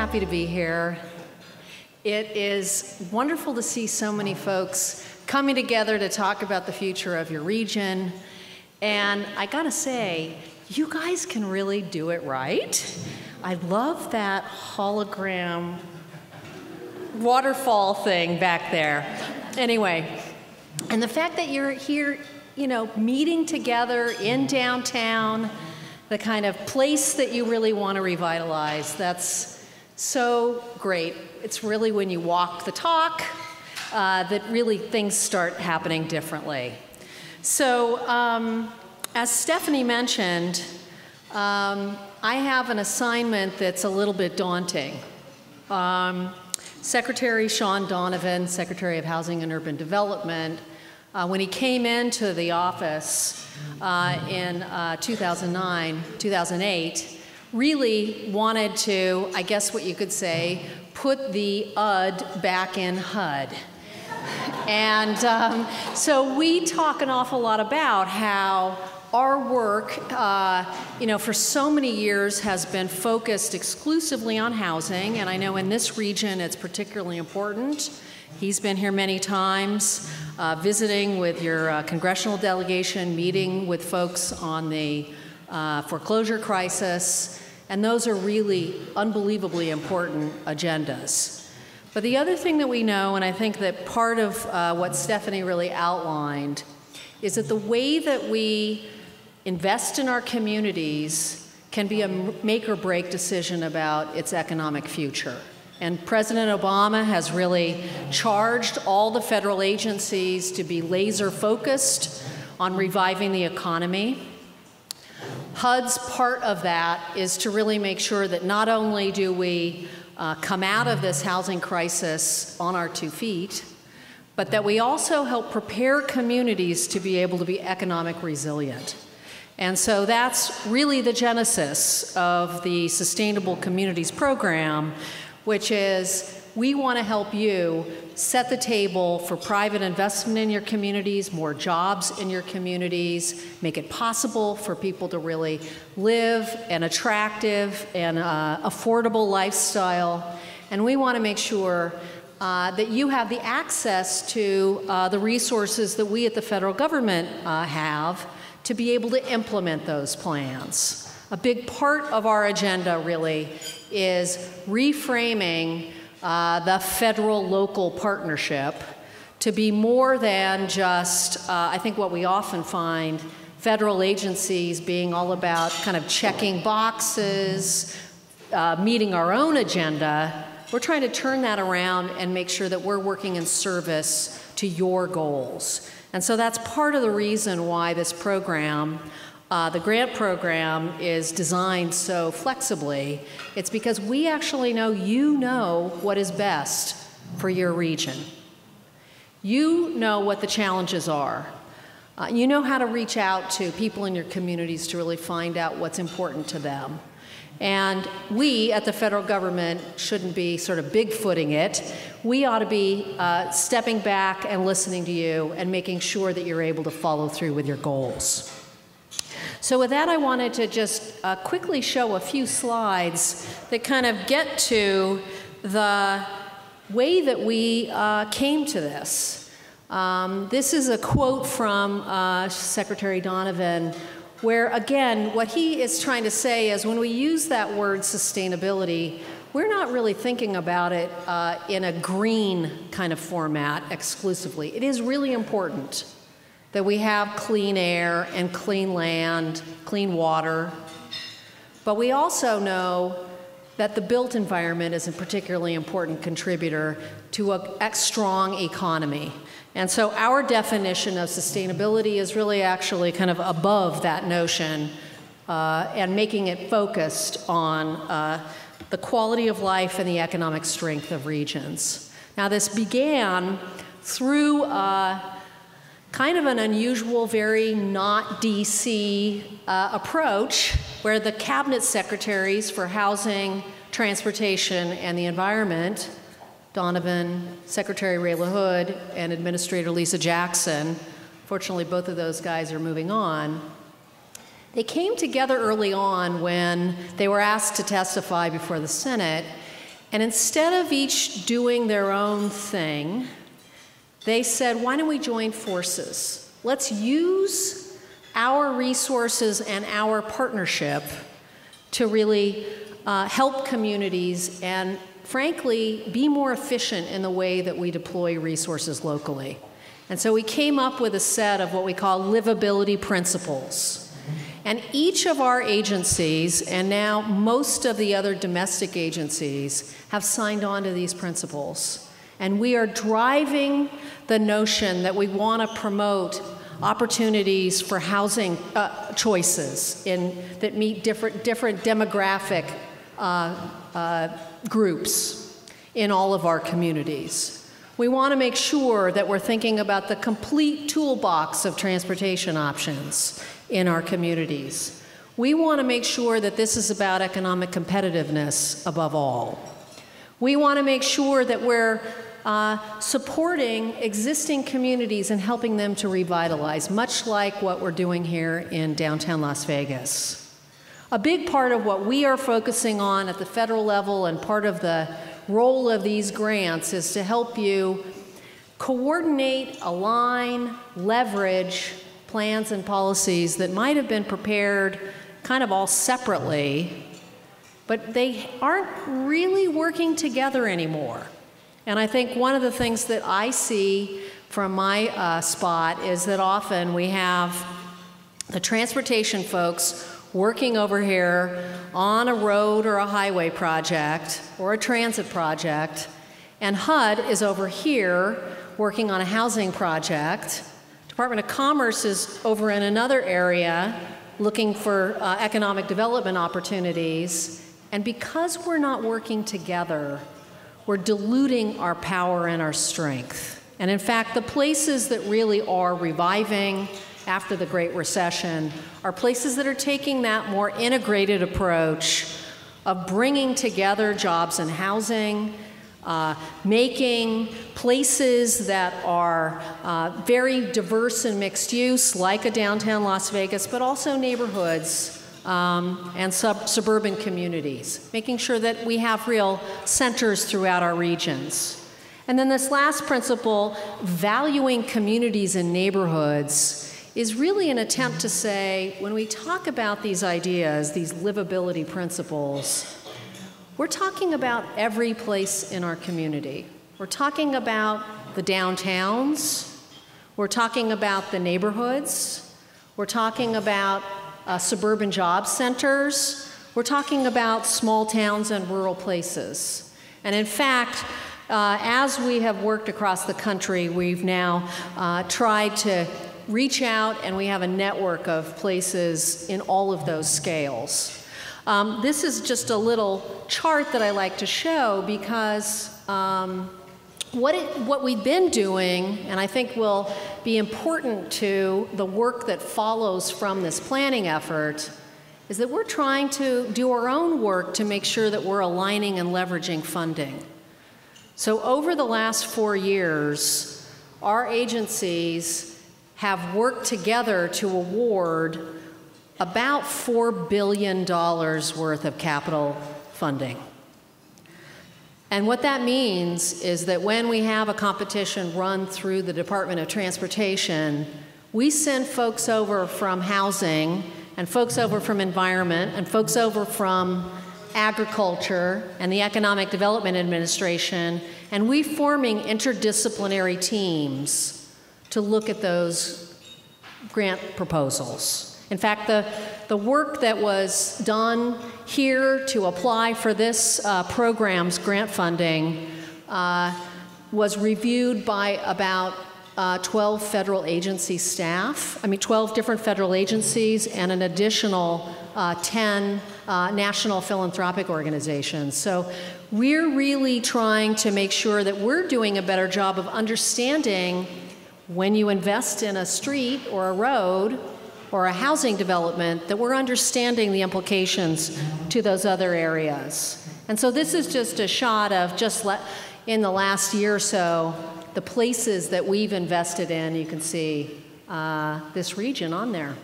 happy to be here. It is wonderful to see so many folks coming together to talk about the future of your region. And I gotta say, you guys can really do it right. I love that hologram waterfall thing back there. Anyway, and the fact that you're here, meeting together in downtown, the kind of place that you really want to revitalize, that's so great. It's really when you walk the talk that really things start happening differently. So as Stephanie mentioned, I have an assignment that's a little bit daunting. Secretary Sean Donovan, Secretary of Housing and Urban Development, when he came into the office in 2008, really wanted to, I guess what you could say, put the UD back in HUD. And so we talk an awful lot about how our work, for so many years has been focused exclusively on housing, and I know in this region it's particularly important. He's been here many times, visiting with your congressional delegation, meeting with folks on the foreclosure crisis, and those are really unbelievably important agendas. But the other thing that we know, and I think that part of what Stephanie really outlined, is that the way that we invest in our communities can be a make or break decision about its economic future. And President Obama has really charged all the federal agencies to be laser focused on reviving the economy. HUD's part of that is to really make sure that not only do we come out of this housing crisis on our 2 feet, but that we also help prepare communities to be able to be economic resilient. And so that's really the genesis of the Sustainable Communities program, which is we want to help you set the table for private investment in your communities, more jobs in your communities, make it possible for people to really live an attractive and affordable lifestyle. And we want to make sure that you have the access to the resources that we at the federal government have to be able to implement those plans. A big part of our agenda really is reframing the federal-local partnership to be more than just, I think what we often find, federal agencies being all about kind of checking boxes, meeting our own agenda. We're trying to turn that around and make sure that we're working in service to your goals. And so that's part of the reason why this program, the grant program, is designed so flexibly. It's because we actually know you know what is best for your region. You know what the challenges are. You know how to reach out to people in your communities to really find out what's important to them. And we at the federal government shouldn't be sort of bigfooting it. We ought to be stepping back and listening to you and making sure that you're able to follow through with your goals. So with that, I wanted to just quickly show a few slides that kind of get to the way that we came to this. This is a quote from Secretary Donovan, where, again, what he is trying to say is when we use that word sustainability, we're not really thinking about it in a green kind of format exclusively. It is really important that we have clean air and clean land, clean water, but we also know that the built environment is a particularly important contributor to a strong economy. And so our definition of sustainability is really actually kind of above that notion and making it focused on the quality of life and the economic strength of regions. Now, this began through kind of an unusual, very not DC approach, where the cabinet secretaries for housing, transportation, and the environment, Donovan, Secretary Ray LaHood, and Administrator Lisa Jackson, fortunately both of those guys are moving on, they came together early on when they were asked to testify before the Senate And instead of each doing their own thing, they said, why don't we join forces? Let's use our resources and our partnership to really help communities and, frankly, be more efficient in the way that we deploy resources locally. And so we came up with a set of what we call livability principles. And each of our agencies, and now most of the other domestic agencies, have signed on to these principles. And we are driving the notion that we want to promote opportunities for housing choices that meet different demographic groups in all of our communities. We want to make sure that we're thinking about the complete toolbox of transportation options in our communities. We want to make sure that this is about economic competitiveness above all. We want to make sure that we're supporting existing communities and helping them to revitalize, much like what we're doing here in downtown Las Vegas. A big part of what we are focusing on at the federal level, and part of the role of these grants, is to help you coordinate, align, leverage plans and policies that might have been prepared kind of all separately, but they aren't really working together anymore. And I think one of the things that I see from my spot is that often we have the transportation folks working over here on a road or a highway project or a transit project, and HUD is over here working on a housing project. Department of Commerce is over in another area looking for economic development opportunities. And because we're not working together, we're diluting our power and our strength. And in fact, the places that really are reviving after the Great Recession are places that are taking that more integrated approach of bringing together jobs and housing, making places that are very diverse and mixed use, like a downtown Las Vegas, but also neighborhoods and suburban communities, making sure that we have real centers throughout our regions. And then this last principle, valuing communities and neighborhoods, is really an attempt to say, when we talk about these ideas, these livability principles, we're talking about every place in our community. We're talking about the downtowns. We're talking about the neighborhoods. We're talking about suburban job centers. We're talking about small towns and rural places. And in fact, as we have worked across the country, we've now tried to reach out, and we have a network of places in all of those scales. This is just a little chart that I like to show because what we've been doing, and I think will be important to the work that follows from this planning effort, is that we're trying to do our own work to make sure that we're aligning and leveraging funding. So over the last 4 years, our agencies have worked together to award about $4 billion worth of capital funding. And what that means is that when we have a competition run through the Department of Transportation, we send folks over from housing, and folks over from environment, and folks over from agriculture and the Economic Development Administration, and we forming interdisciplinary teams to look at those grant proposals. In fact, the work that was done here to apply for this program's grant funding was reviewed by about 12 federal agency staff, 12 different federal agencies, and an additional 10 national philanthropic organizations. So we're really trying to make sure that we're doing a better job of understanding when you invest in a street or a road or a housing development, that we're understanding the implications to those other areas. And so this is just a shot of just in the last year or so, the places that we've invested in. You can see this region on there.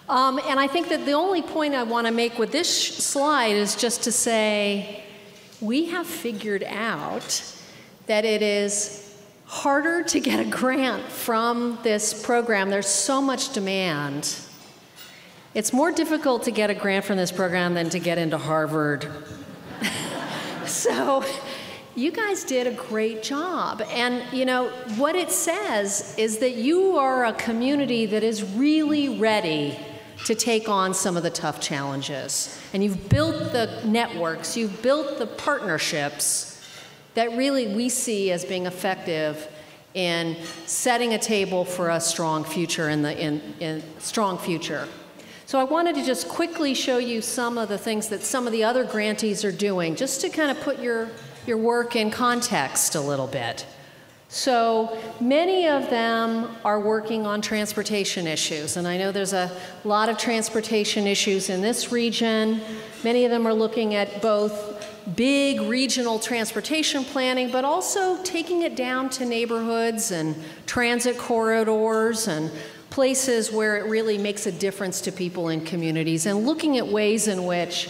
And I think that the only point I want to make with this slide is just to say, we have figured out that it is harder to get a grant from this program. There's so much demand. It's more difficult to get a grant from this program than to get into Harvard. So you guys did a great job. And you know, what it says is that you are a community that is really ready to take on some of the tough challenges. And you've built the networks, you've built the partnerships that really we see as being effective in setting a table for a strong future strong future. So I wanted to just quickly show you some of the things that some of the other grantees are doing, just to kind of put your work in context a little bit. So many of them are working on transportation issues, and I know there's a lot of transportation issues in this region. Many of them are looking at both big regional transportation planning, but also taking it down to neighborhoods and transit corridors and places where it really makes a difference to people in communities, and looking at ways in which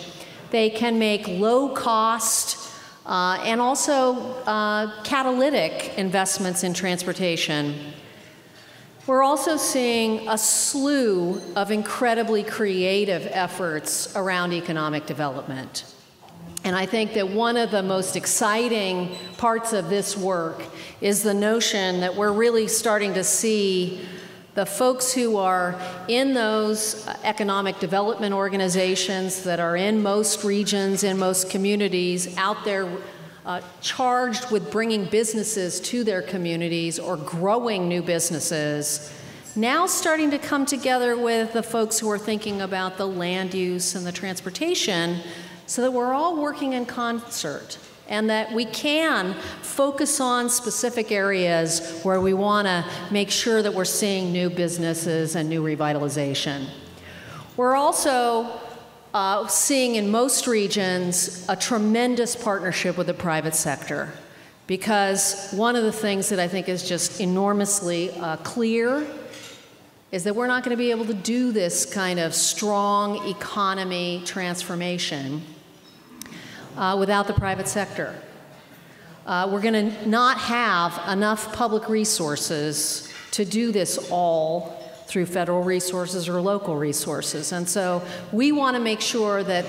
they can make low cost and also catalytic investments in transportation. We're also seeing a slew of incredibly creative efforts around economic development. And I think that one of the most exciting parts of this work is the notion that we're really starting to see the folks who are in those economic development organizations that are in most regions, in most communities, out there charged with bringing businesses to their communities or growing new businesses, now starting to come together with the folks who are thinking about the land use and the transportation, so that we're all working in concert, and that we can focus on specific areas where we want to make sure that we're seeing new businesses and new revitalization. We're also seeing in most regions a tremendous partnership with the private sector, because one of the things that I think is just enormously clear is that we're not going to be able to do this kind of strong economy transformation without the private sector. We're going to not have enough public resources to do this all through federal resources or local resources. And so we want to make sure that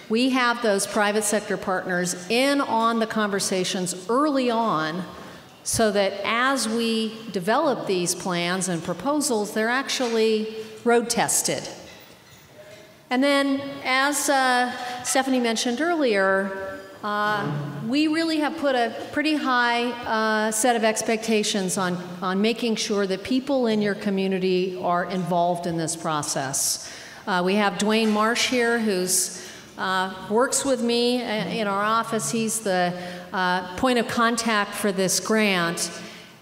we have those private sector partners in on the conversations early on, so that as we develop these plans and proposals, they're actually road tested. And then, as Stephanie mentioned earlier, we really have put a pretty high set of expectations on making sure that people in your community are involved in this process. We have Dwayne Marsh here, who's works with me in our office. He's the point of contact for this grant,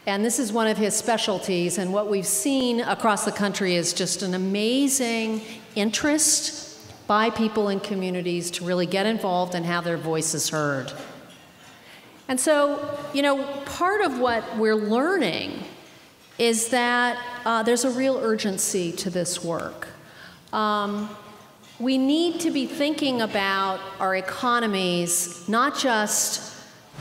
and this is one of his specialties. And what we've seen across the country is just an amazing interest by people in communities to really get involved and have their voices heard. And so, you know, part of what we're learning is that there's a real urgency to this work. We need to be thinking about our economies, not just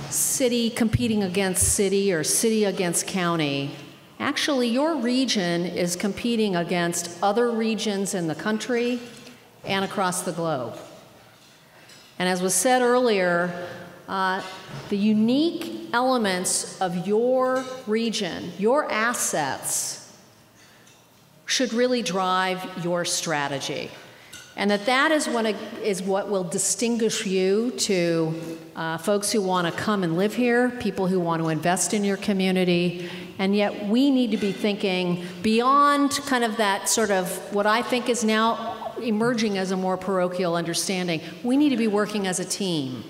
city competing against city or city against county. Actually, your region is competing against other regions in the country and across the globe. And as was said earlier, the unique elements of your region, your assets, should really drive your strategy. And that is what will distinguish you to folks who want to come and live here, people who want to invest in your community. And yet we need to be thinking beyond kind of that sort of what I think is now emerging as a more parochial understanding. We need to be working as a team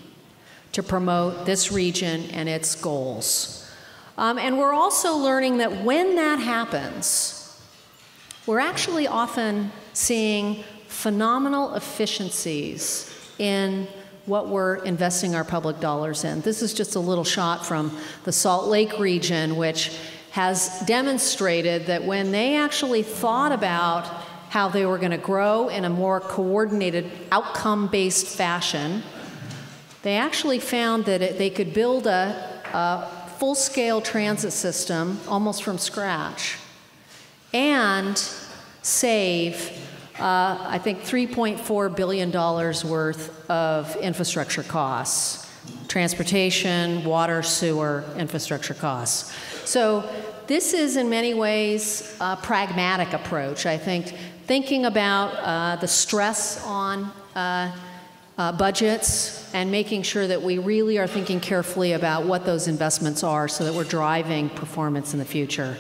to promote this region and its goals. And we're also learning that when that happens, we're actually often seeing phenomenal efficiencies in what we're investing our public dollars in. This is just a little shot from the Salt Lake region, which has demonstrated that when they actually thought about how they were going to grow in a more coordinated, outcome-based fashion, they actually found that they could build a full-scale transit system almost from scratch and save, I think, $3.4 billion worth of infrastructure costs, transportation, water, sewer, infrastructure costs. So this is in many ways a pragmatic approach. I think thinking about the stress on budgets and making sure that we really are thinking carefully about what those investments are so that we're driving performance in the future.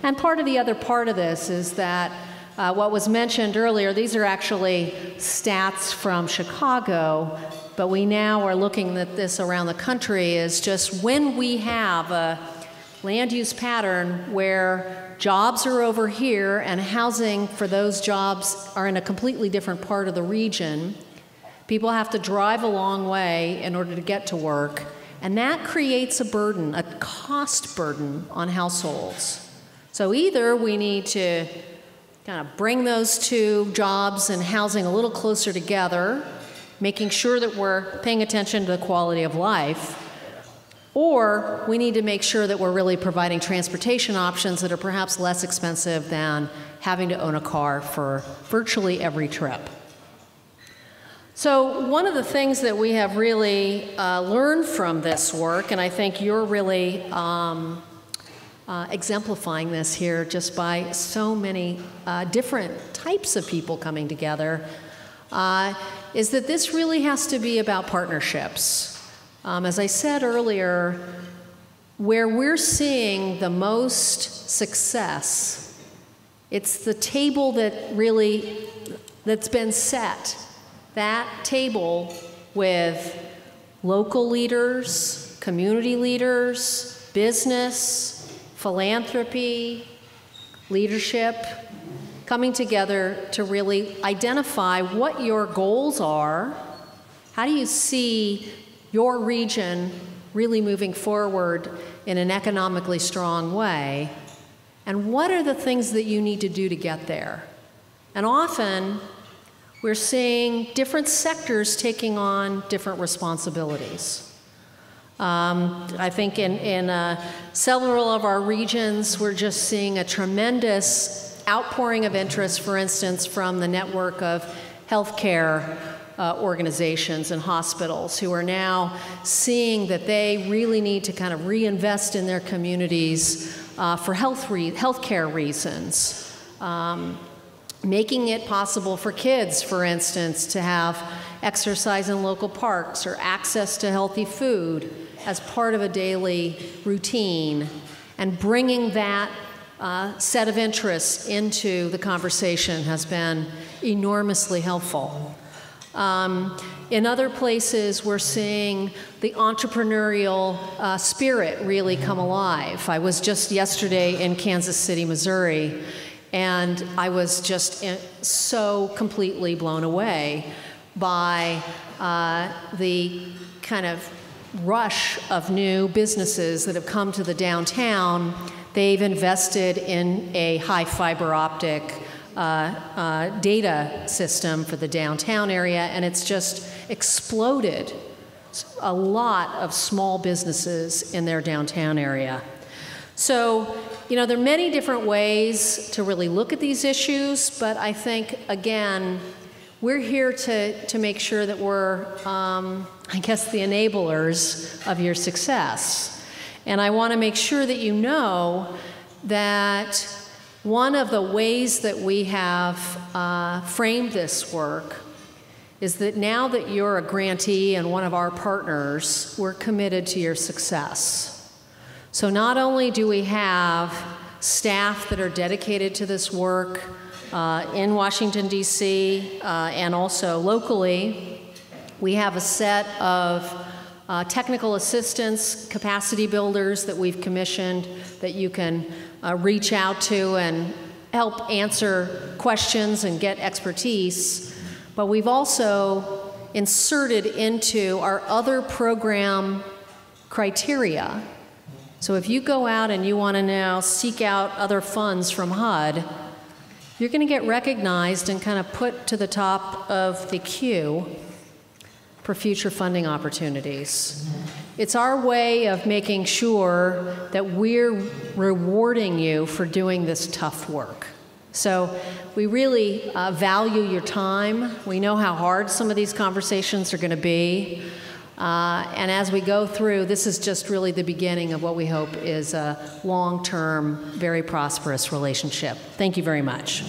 And the other part of this is that what was mentioned earlier, these are actually stats from Chicago, but we now are looking at this around the country, is just when we have a land use pattern where jobs are over here and housing for those jobs are in a completely different part of the region, people have to drive a long way in order to get to work, and that creates a burden, a cost burden on households. So either we need to kind of bring those two jobs and housing a little closer together, making sure that we're paying attention to the quality of life, or we need to make sure that we're really providing transportation options that are perhaps less expensive than having to own a car for virtually every trip. So one of the things that we have really learned from this work, and I think you're really exemplifying this here just by so many different types of people coming together, is that this really has to be about partnerships. As I said earlier, where we're seeing the most success, it's the table that's been set. That table with local leaders, community leaders, business, philanthropy, leadership, coming together to really identify what your goals are. How do you see your region really moving forward in an economically strong way? And what are the things that you need to do to get there? And often, we're seeing different sectors taking on different responsibilities. I think in several of our regions, we're just seeing a tremendous outpouring of interest, for instance, from the network of healthcare organizations and hospitals who are now seeing that they really need to kind of reinvest in their communities for healthcare reasons. Making it possible for kids, for instance, to have exercise in local parks or access to healthy food as part of a daily routine, and bringing that set of interests into the conversation has been enormously helpful. In other places, we're seeing the entrepreneurial spirit really come alive. I was just yesterday in Kansas City, Missouri, and I was just so completely blown away by the kind of rush of new businesses that have come to the downtown. They've invested in a high fiber optic data system for the downtown area, and it's just exploded a lot of small businesses in their downtown area. So, there are many different ways to really look at these issues, but I think, again, we're here to make sure that we're, I guess, the enablers of your success. And I want to make sure that you know that one of the ways that we have framed this work is that now that you're a grantee and one of our partners, we're committed to your success. So not only do we have staff that are dedicated to this work in Washington, D.C., and also locally, we have a set of technical assistants, capacity builders that we've commissioned that you can reach out to and help answer questions and get expertise. But we've also inserted into our other program criteria. So if you go out and you want to now seek out other funds from HUD, you're going to get recognized and kind of put to the top of the queue for future funding opportunities. It's our way of making sure that we're rewarding you for doing this tough work. So we really value your time. We know how hard some of these conversations are going to be. And as we go through, this is just really the beginning of what we hope is a long-term, very prosperous relationship. Thank you very much.